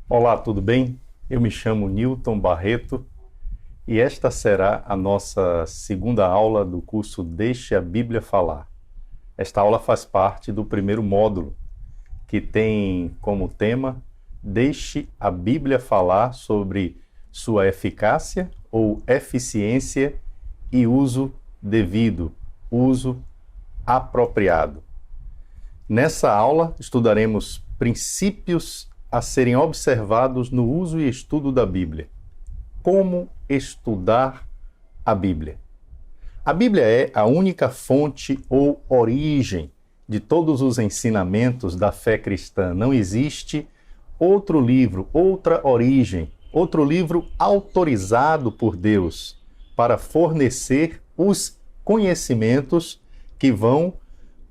Olá, tudo bem? Eu me chamo Newton Barreto e esta será a nossa segunda aula do curso Deixe a Bíblia Falar. Esta aula faz parte do primeiro módulo, que tem como tema Deixe a Bíblia Falar sobre sua eficácia ou eficiência e uso devido, uso apropriado. Nessa aula estudaremos princípios a serem observados no uso e estudo da Bíblia. Como estudar a Bíblia? A Bíblia é a única fonte ou origem de todos os ensinamentos da fé cristã. Não existe outro livro, outra origem, outro livro autorizado por Deus para fornecer os conhecimentos que vão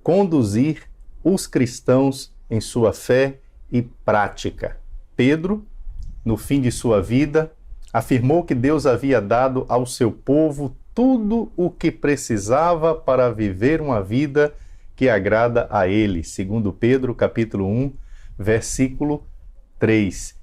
conduzir os cristãos em sua fé e prática. Pedro, no fim de sua vida, afirmou que Deus havia dado ao seu povo tudo o que precisava para viver uma vida que agrada a ele, segundo Pedro, capítulo 1, versículo 3.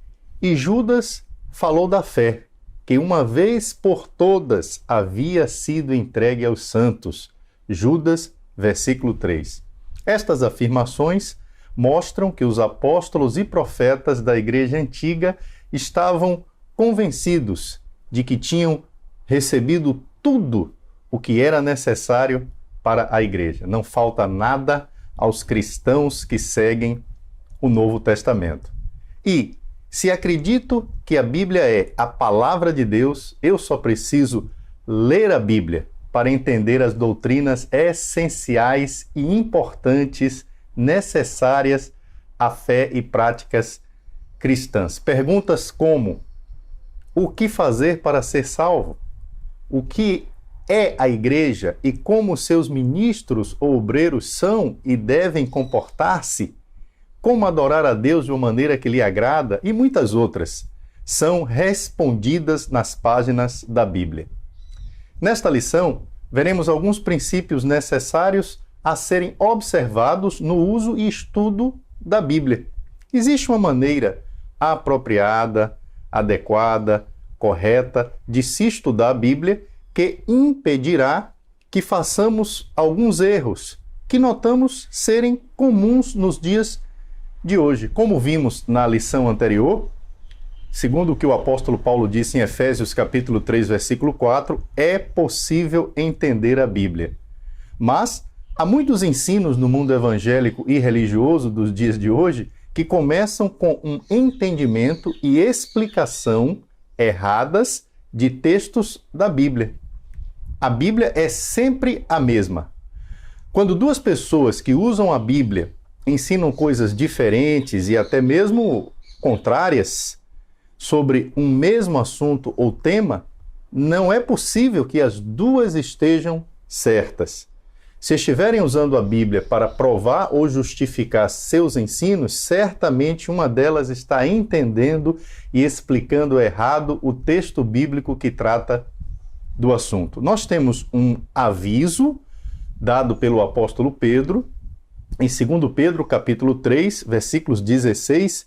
E Judas falou da fé, que uma vez por todas havia sido entregue aos santos. Judas, versículo 3. Estas afirmações mostram que os apóstolos e profetas da Igreja Antiga estavam convencidos de que tinham recebido tudo o que era necessário para a Igreja. Não falta nada aos cristãos que seguem o Novo Testamento. E, se acredito que a Bíblia é a palavra de Deus, eu só preciso ler a Bíblia para entender as doutrinas essenciais e importantes necessárias à fé e práticas cristãs. Perguntas como: o que fazer para ser salvo? O que é a igreja e como seus ministros ou obreiros são e devem comportar-se? Como adorar a Deus de uma maneira que lhe agrada? E muitas outras são respondidas nas páginas da Bíblia. Nesta lição, veremos alguns princípios necessários a serem observados no uso e estudo da Bíblia. Existe uma maneira apropriada, adequada, correta de se estudar a Bíblia que impedirá que façamos alguns erros que notamos serem comuns nos dias de hoje. Como vimos na lição anterior, segundo o que o apóstolo Paulo disse em Efésios capítulo 3, versículo 4, é possível entender a Bíblia. Mas há muitos ensinos no mundo evangélico e religioso dos dias de hoje que começam com um entendimento e explicação erradas de textos da Bíblia. A Bíblia é sempre a mesma. Quando duas pessoas que usam a Bíblia ensinam coisas diferentes e até mesmo contrárias sobre um mesmo assunto ou tema, não é possível que as duas estejam certas. Se estiverem usando a Bíblia para provar ou justificar seus ensinos, certamente uma delas está entendendo e explicando errado o texto bíblico que trata do assunto. Nós temos um aviso dado pelo apóstolo Pedro, em 2 Pedro, capítulo 3, versículos 16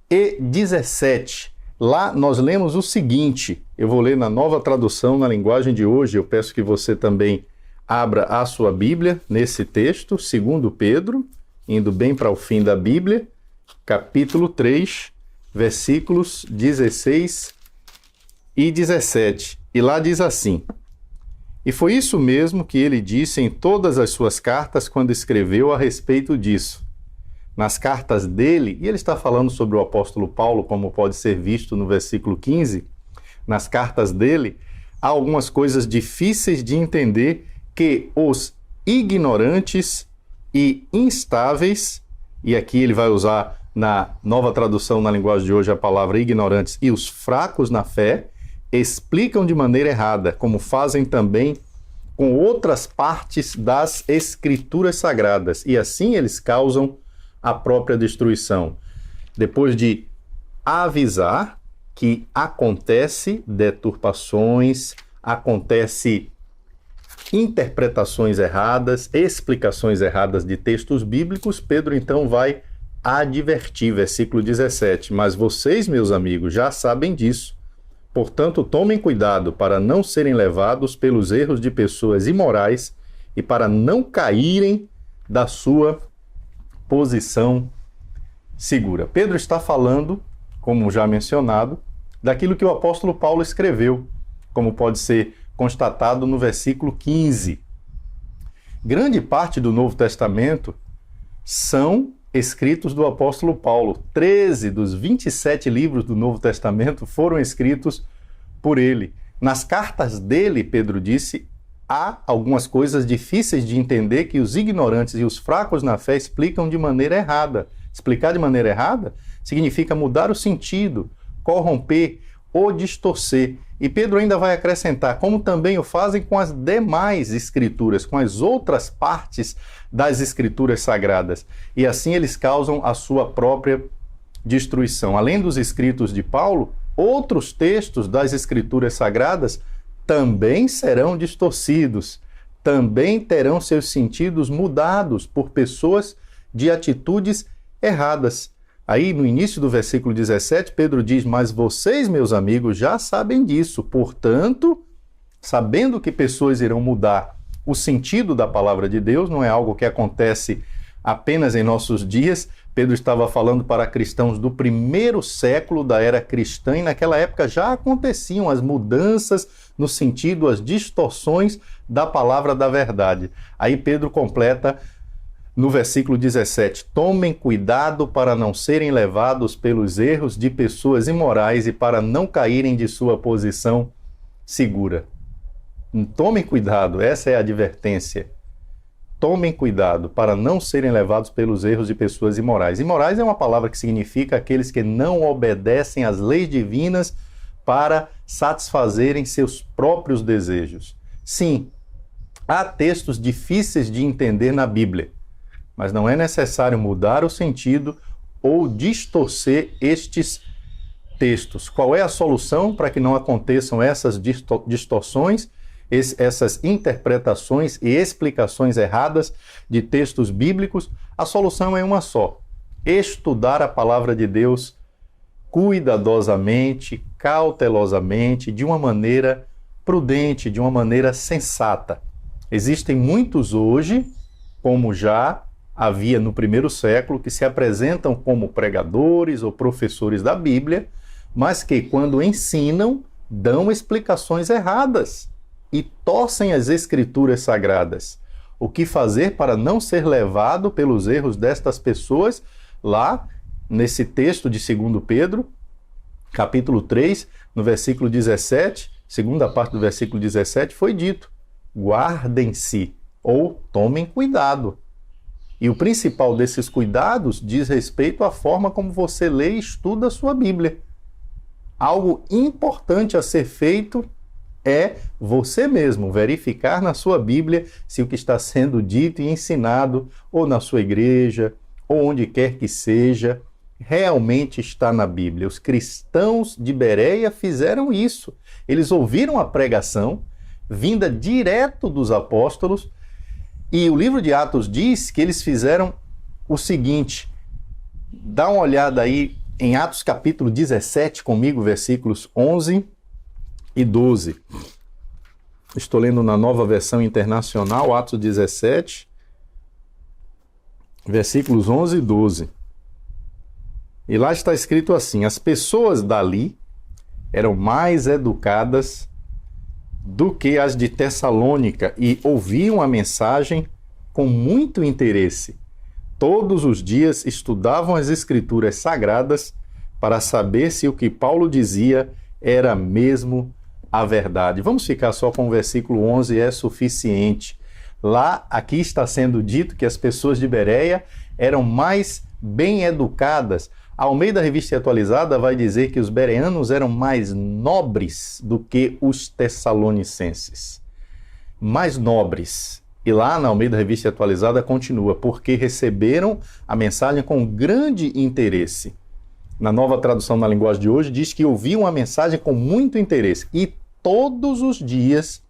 e 17. Lá nós lemos o seguinte, eu vou ler na Nova Tradução, na linguagem de hoje, eu peço que você também abra a sua Bíblia nesse texto, 2 Pedro, indo bem para o fim da Bíblia, capítulo 3, versículos 16 e 17. E lá diz assim: e foi isso mesmo que ele disse em todas as suas cartas quando escreveu a respeito disso. Nas cartas dele, e ele está falando sobre o apóstolo Paulo, como pode ser visto no versículo 15, nas cartas dele, há algumas coisas difíceis de entender que os ignorantes e instáveis, e aqui ele vai usar na Nova Tradução, na linguagem de hoje, a palavra ignorantes, e os fracos na fé, explicam de maneira errada, como fazem também com outras partes das Escrituras Sagradas, e assim eles causam a própria destruição. Depois de avisar que acontece deturpações, acontece interpretações erradas, explicações erradas de textos bíblicos, Pedro então vai adverti, versículo 17, mas vocês, meus amigos, já sabem disso. Portanto, tomem cuidado para não serem levados pelos erros de pessoas imorais e para não caírem da sua posição segura. Pedro está falando, como já mencionado, daquilo que o apóstolo Paulo escreveu, como pode ser constatado no versículo 15. Grande parte do Novo Testamento são escritos do apóstolo Paulo. 13 dos 27 livros do Novo Testamento foram escritos por ele. Nas cartas dele, Pedro disse, há algumas coisas difíceis de entender que os ignorantes e os fracos na fé explicam de maneira errada. Explicar de maneira errada significa mudar o sentido, corromper ou distorcer. E Pedro ainda vai acrescentar, como também o fazem com as demais escrituras, com as outras partes das escrituras sagradas. E assim eles causam a sua própria destruição. Além dos escritos de Paulo, outros textos das escrituras sagradas também serão distorcidos, também terão seus sentidos mudados por pessoas de atitudes erradas. Aí, no início do versículo 17, Pedro diz, mas vocês, meus amigos, já sabem disso. Portanto, sabendo que pessoas irão mudar o sentido da palavra de Deus, não é algo que acontece apenas em nossos dias. Pedro estava falando para cristãos do primeiro século da era cristã, e naquela época já aconteciam as mudanças no sentido, as distorções da palavra da verdade. Aí Pedro completa no versículo 17, tomem cuidado para não serem levados pelos erros de pessoas imorais e para não caírem de sua posição segura. Tomem cuidado, essa é a advertência. Tomem cuidado para não serem levados pelos erros de pessoas imorais. Imorais é uma palavra que significa aqueles que não obedecem às leis divinas para satisfazerem seus próprios desejos. Sim, há textos difíceis de entender na Bíblia, mas não é necessário mudar o sentido ou distorcer estes textos. Qual é a solução para que não aconteçam essas distorções, essas interpretações e explicações erradas de textos bíblicos? A solução é uma só: estudar a palavra de Deus cuidadosamente, cautelosamente, de uma maneira prudente, de uma maneira sensata. Existem muitos hoje, como já havia no primeiro século, que se apresentam como pregadores ou professores da Bíblia, mas que, quando ensinam, dão explicações erradas e torcem as escrituras sagradas. O que fazer para não ser levado pelos erros destas pessoas? Lá, nesse texto de 2 Pedro, capítulo 3, no versículo 17, segunda parte do versículo 17, foi dito, guardem-se ou tomem cuidado. E o principal desses cuidados diz respeito à forma como você lê e estuda a sua Bíblia. Algo importante a ser feito é você mesmo verificar na sua Bíblia se o que está sendo dito e ensinado, ou na sua igreja, ou onde quer que seja, realmente está na Bíblia. Os cristãos de Bereia fizeram isso. Eles ouviram a pregação vinda direto dos apóstolos, e o livro de Atos diz que eles fizeram o seguinte. Dá uma olhada aí em Atos capítulo 17 comigo, versículos 11 e 12. Estou lendo na Nova Versão Internacional, Atos 17, versículos 11 e 12. E lá está escrito assim: as pessoas dali eram mais educadas do que as de Tessalônica e ouviam a mensagem com muito interesse. Todos os dias estudavam as escrituras sagradas para saber se o que Paulo dizia era mesmo a verdade. Vamos ficar só com o versículo 11, é suficiente. Lá, aqui está sendo dito que as pessoas de Bereia eram mais bem educadas. A Almeida Revista Atualizada vai dizer que os bereanos eram mais nobres do que os tessalonicenses. Mais nobres. E lá na Almeida Revista Atualizada continua, porque receberam a mensagem com grande interesse. Na Nova Tradução na Linguagem de Hoje diz que ouviam a mensagem com muito interesse e todos os dias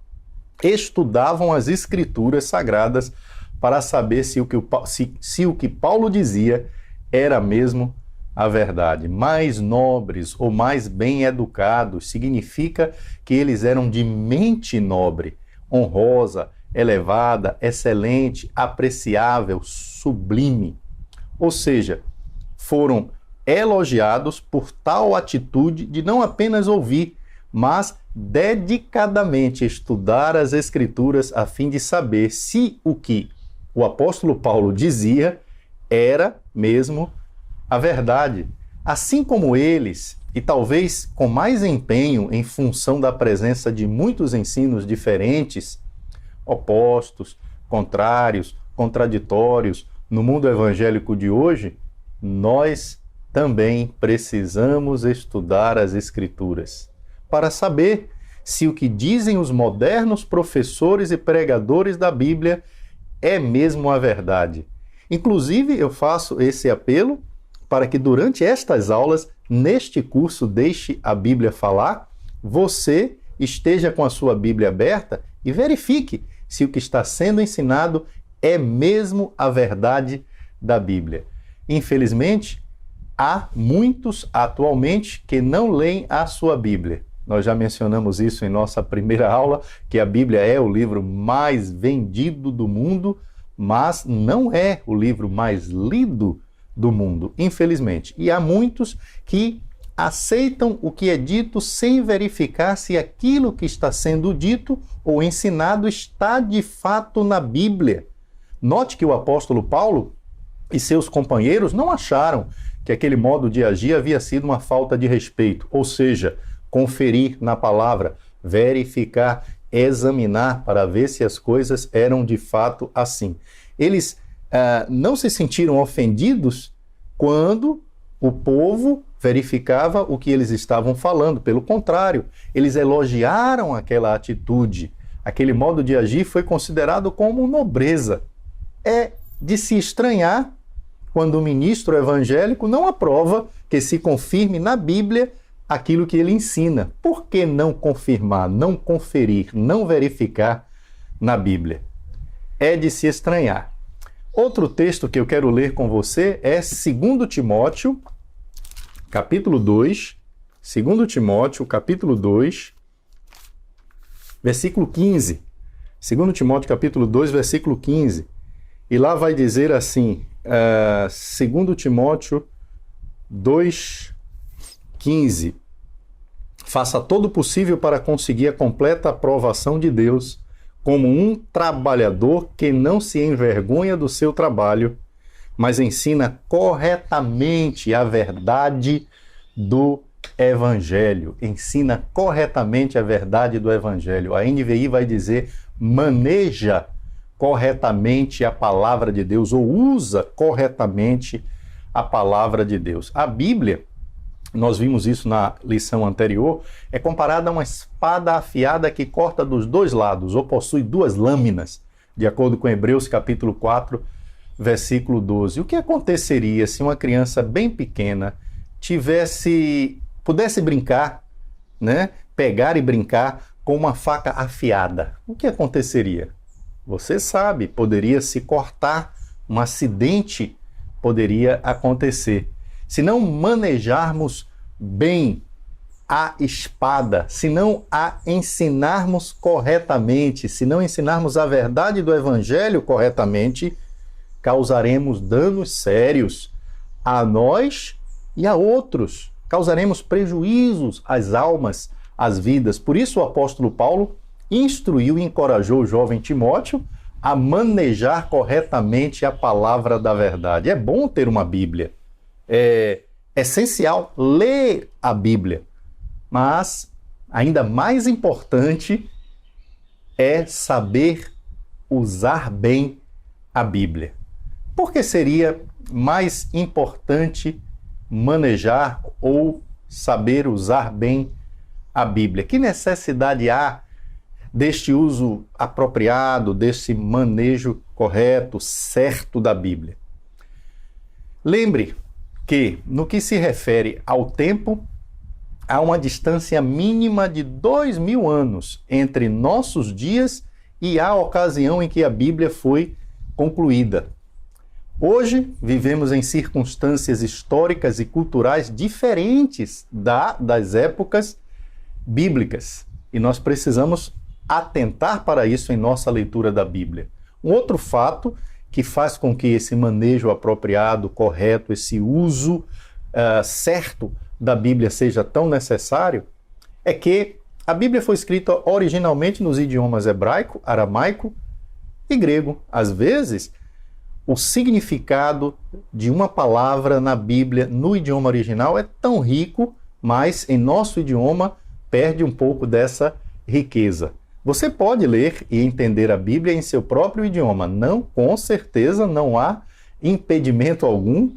estudavam as escrituras sagradas para saber se o que Paulo dizia era mesmo a verdade. Mais nobres ou mais bem educados significa que eles eram de mente nobre, honrosa, elevada, excelente, apreciável, sublime. Ou seja, foram elogiados por tal atitude de não apenas ouvir, mas dedicadamente estudar as Escrituras a fim de saber se o que o apóstolo Paulo dizia era mesmo a verdade. Assim como eles, e talvez com mais empenho em função da presença de muitos ensinos diferentes, opostos, contrários, contraditórios, no mundo evangélico de hoje, nós também precisamos estudar as Escrituras para saber se o que dizem os modernos professores e pregadores da Bíblia é mesmo a verdade. Inclusive, eu faço esse apelo para que durante estas aulas, neste curso Deixe a Bíblia Falar, você esteja com a sua Bíblia aberta e verifique se o que está sendo ensinado é mesmo a verdade da Bíblia. Infelizmente, há muitos atualmente que não leem a sua Bíblia. Nós já mencionamos isso em nossa primeira aula, que a Bíblia é o livro mais vendido do mundo, mas não é o livro mais lido do mundo, infelizmente. E há muitos que aceitam o que é dito sem verificar se aquilo que está sendo dito ou ensinado está de fato na Bíblia. Note que o apóstolo Paulo e seus companheiros não acharam que aquele modo de agir havia sido uma falta de respeito, ou seja, conferir na palavra, verificar, examinar para ver se as coisas eram de fato assim. Eles não se sentiram ofendidos quando o povo verificava o que eles estavam falando. Pelo contrário, eles elogiaram aquela atitude. Aquele modo de agir foi considerado como nobreza. É de se estranhar quando o ministro evangélico não aprova que se confirme na Bíblia aquilo que ele ensina. Por que não confirmar, não conferir, não verificar na Bíblia? É de se estranhar. Outro texto que eu quero ler com você é 2 Timóteo, capítulo 2, 2 Timóteo, capítulo 2, versículo 15. 2 Timóteo, capítulo 2, versículo 15. E lá vai dizer assim, 2 Timóteo 2, 15. Faça todo o possível para conseguir a completa aprovação de Deus, como um trabalhador que não se envergonha do seu trabalho, mas ensina corretamente a verdade do Evangelho. Ensina corretamente a verdade do Evangelho. A NVI vai dizer, maneja corretamente a palavra de Deus, ou usa corretamente a palavra de Deus. A Bíblia, nós vimos isso na lição anterior, é comparada a uma espada afiada que corta dos dois lados, ou possui duas lâminas, de acordo com Hebreus capítulo 4, versículo 12. O que aconteceria se uma criança bem pequena pudesse brincar, né? Pegar e brincar com uma faca afiada? O que aconteceria? Você sabe, poderia se cortar, um acidente poderia acontecer. Se não manejarmos bem a espada, se não a ensinarmos corretamente, se não ensinarmos a verdade do Evangelho corretamente, causaremos danos sérios a nós e a outros. Causaremos prejuízos às almas, às vidas. Por isso o apóstolo Paulo instruiu e encorajou o jovem Timóteo a manejar corretamente a palavra da verdade. É bom ter uma Bíblia. É essencial ler a Bíblia, mas ainda mais importante é saber usar bem a Bíblia. Por que seria mais importante manejar ou saber usar bem a Bíblia? Que necessidade há deste uso apropriado, desse manejo correto, certo da Bíblia? Lembre que, no que se refere ao tempo, há uma distância mínima de 2000 anos entre nossos dias e a ocasião em que a Bíblia foi concluída. Hoje vivemos em circunstâncias históricas e culturais diferentes das épocas bíblicas e nós precisamos atentar para isso em nossa leitura da Bíblia. Um outro fato que faz com que esse manejo apropriado, correto, esse uso certo da Bíblia seja tão necessário é que a Bíblia foi escrita originalmente nos idiomas hebraico, aramaico e grego. Às vezes, o significado de uma palavra na Bíblia no idioma original é tão rico, mas em nosso idioma perde um pouco dessa riqueza. Você pode ler e entender a Bíblia em seu próprio idioma. Não, com certeza não há impedimento algum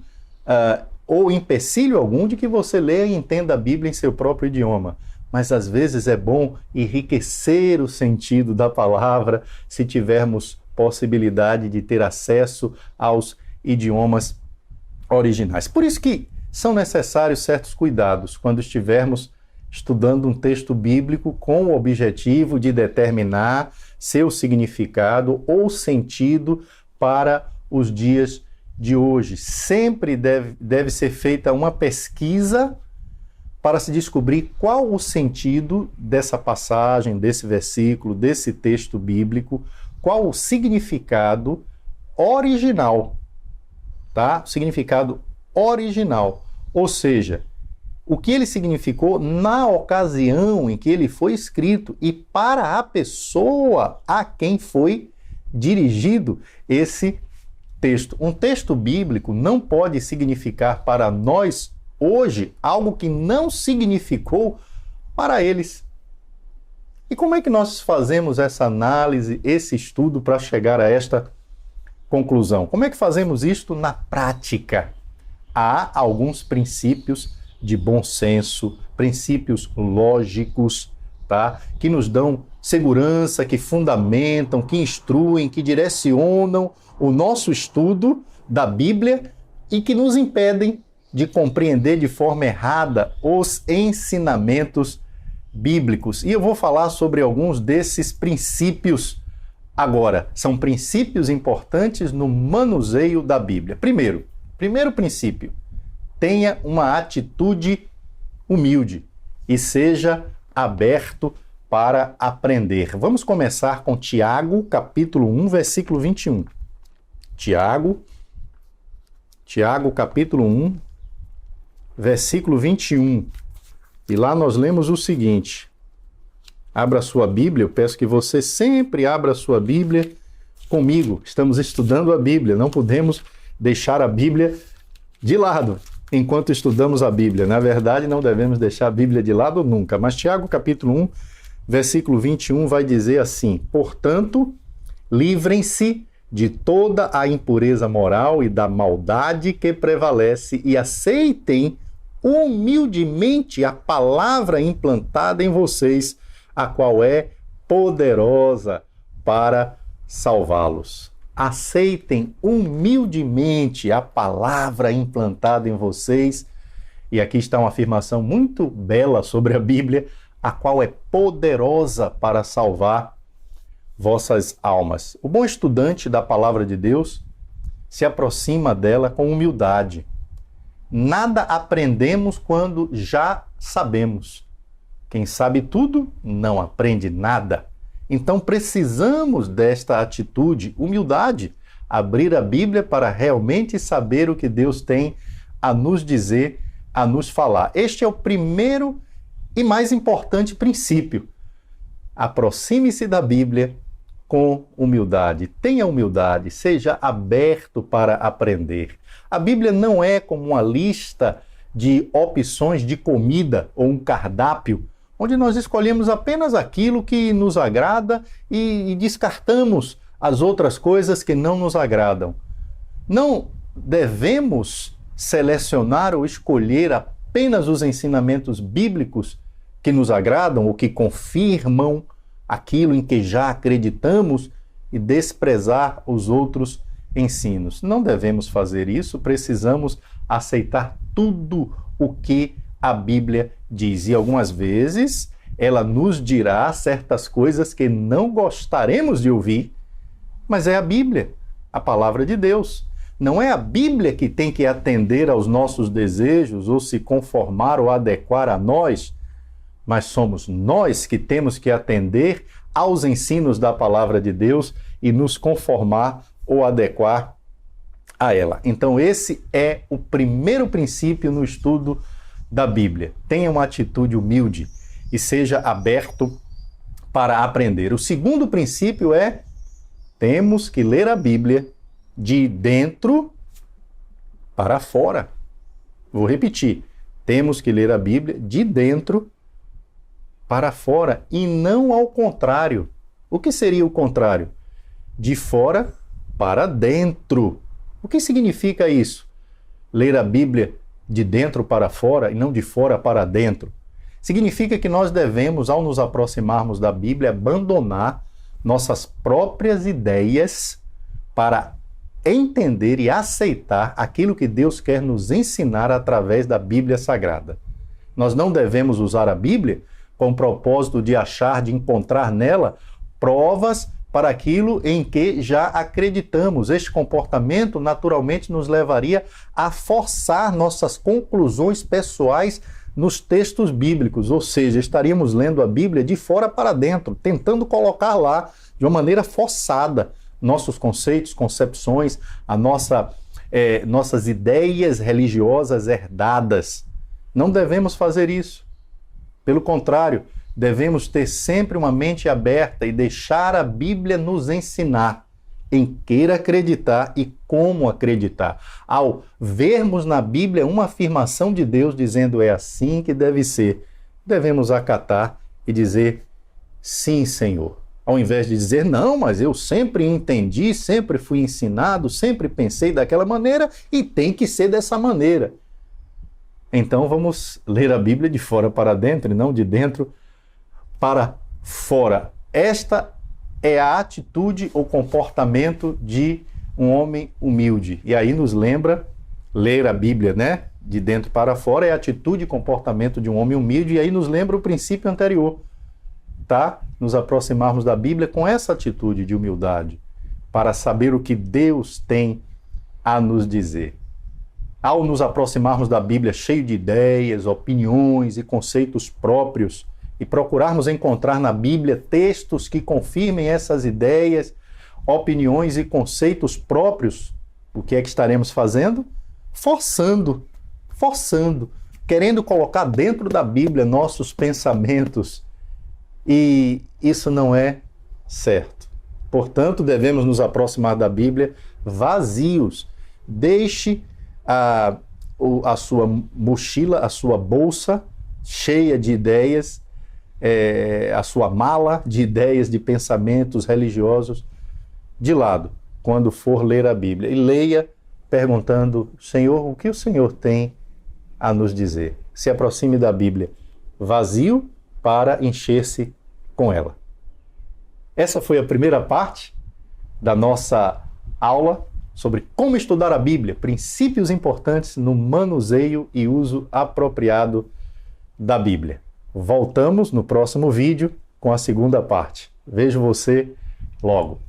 ou empecilho algum de que você leia e entenda a Bíblia em seu próprio idioma. Mas às vezes é bom enriquecer o sentido da palavra se tivermos possibilidade de ter acesso aos idiomas originais. Por isso que são necessários certos cuidados quando estivermos estudando um texto bíblico com o objetivo de determinar seu significado ou sentido para os dias de hoje. Sempre deve ser feita uma pesquisa para se descobrir qual o sentido dessa passagem, desse versículo, desse texto bíblico, qual o significado original, tá? Significado original, ou seja, o que ele significou na ocasião em que ele foi escrito e para a pessoa a quem foi dirigido esse texto. Um texto bíblico não pode significar para nós hoje algo que não significou para eles. E como é que nós fazemos essa análise, esse estudo para chegar a esta conclusão? Como é que fazemos isto na prática? Há alguns princípios de bom senso, princípios lógicos, tá? Que nos dão segurança, que fundamentam, que instruem, que direcionam o nosso estudo da Bíblia e que nos impedem de compreender de forma errada os ensinamentos bíblicos. E eu vou falar sobre alguns desses princípios agora. São princípios importantes no manuseio da Bíblia. Primeiro princípio, tenha uma atitude humilde e seja aberto para aprender. Vamos começar com Tiago, capítulo 1, versículo 21. Tiago, capítulo 1, versículo 21. E lá nós lemos o seguinte. Abra a sua Bíblia, eu peço que você sempre abra a sua Bíblia comigo. Estamos estudando a Bíblia, não podemos deixar a Bíblia de lado enquanto estudamos a Bíblia. Na verdade, não devemos deixar a Bíblia de lado nunca. Mas Tiago, capítulo 1, versículo 21 vai dizer assim: portanto, livrem-se de toda a impureza moral e da maldade que prevalece e aceitem humildemente a palavra implantada em vocês, a qual é poderosa para salvá-los. Aceitem humildemente a palavra implantada em vocês. E aqui está uma afirmação muito bela sobre a Bíblia, a qual é poderosa para salvar vossas almas. O bom estudante da palavra de Deus se aproxima dela com humildade. Nada aprendemos quando já sabemos. Quem sabe tudo não aprende nada. Então precisamos desta atitude, humildade, abrir a Bíblia para realmente saber o que Deus tem a nos dizer, a nos falar. Este é o primeiro e mais importante princípio. Aproxime-se da Bíblia com humildade. Tenha humildade, seja aberto para aprender. A Bíblia não é como uma lista de opções de comida ou um cardápio, onde nós escolhemos apenas aquilo que nos agrada e descartamos as outras coisas que não nos agradam. Não devemos selecionar ou escolher apenas os ensinamentos bíblicos que nos agradam ou que confirmam aquilo em que já acreditamos e desprezar os outros ensinos. Não devemos fazer isso, precisamos aceitar tudo o que a Bíblia diz. E algumas vezes ela nos dirá certas coisas que não gostaremos de ouvir, mas é a Bíblia, a palavra de Deus. Não é a Bíblia que tem que atender aos nossos desejos ou se conformar ou adequar a nós, mas somos nós que temos que atender aos ensinos da palavra de Deus e nos conformar ou adequar a ela. Então esse é o primeiro princípio no estudo da Bíblia. Tenha uma atitude humilde e seja aberto para aprender. O segundo princípio é: temos que ler a Bíblia de dentro para fora. Vou repetir. Temos que ler a Bíblia de dentro para fora e não ao contrário. O que seria o contrário? De fora para dentro. O que significa isso? Ler a Bíblia de dentro para fora e não de fora para dentro. Significa que nós devemos, ao nos aproximarmos da Bíblia, abandonar nossas próprias ideias para entender e aceitar aquilo que Deus quer nos ensinar através da Bíblia Sagrada. Nós não devemos usar a Bíblia com o propósito de achar, de encontrar nela provas para aquilo em que já acreditamos. Este comportamento naturalmente nos levaria a forçar nossas conclusões pessoais nos textos bíblicos, ou seja, estaríamos lendo a Bíblia de fora para dentro, tentando colocar lá de uma maneira forçada nossos conceitos, concepções, nossas ideias religiosas herdadas. Não devemos fazer isso. Pelo contrário, devemos ter sempre uma mente aberta e deixar a Bíblia nos ensinar em querer acreditar e como acreditar. Ao vermos na Bíblia uma afirmação de Deus dizendo é assim que deve ser, devemos acatar e dizer sim, Senhor. Ao invés de dizer, não, mas eu sempre entendi, sempre fui ensinado, sempre pensei daquela maneira e tem que ser dessa maneira. Então vamos ler a Bíblia de fora para dentro e não de dentro para fora. Esta é a atitude ou comportamento de um homem humilde. E aí nos lembra, ler a Bíblia, né? De dentro para fora é a atitude e comportamento de um homem humilde. E aí nos lembra o princípio anterior, tá? Nos aproximarmos da Bíblia com essa atitude de humildade, para saber o que Deus tem a nos dizer. Ao nos aproximarmos da Bíblia cheio de ideias, opiniões e conceitos próprios, e procurarmos encontrar na Bíblia textos que confirmem essas ideias, opiniões e conceitos próprios, o que é que estaremos fazendo? Forçando, querendo colocar dentro da Bíblia nossos pensamentos. E isso não é certo. Portanto, devemos nos aproximar da Bíblia vazios. Deixe a sua mochila, a sua bolsa cheia de ideias, a sua mala de ideias, de pensamentos religiosos de lado, quando for ler a Bíblia. E leia perguntando, Senhor, o que o Senhor tem a nos dizer? Se aproxime da Bíblia vazio para encher-se com ela. Essa foi a primeira parte da nossa aula sobre como estudar a Bíblia, princípios importantes no manuseio e uso apropriado da Bíblia. Voltamos no próximo vídeo com a segunda parte. Vejo você logo.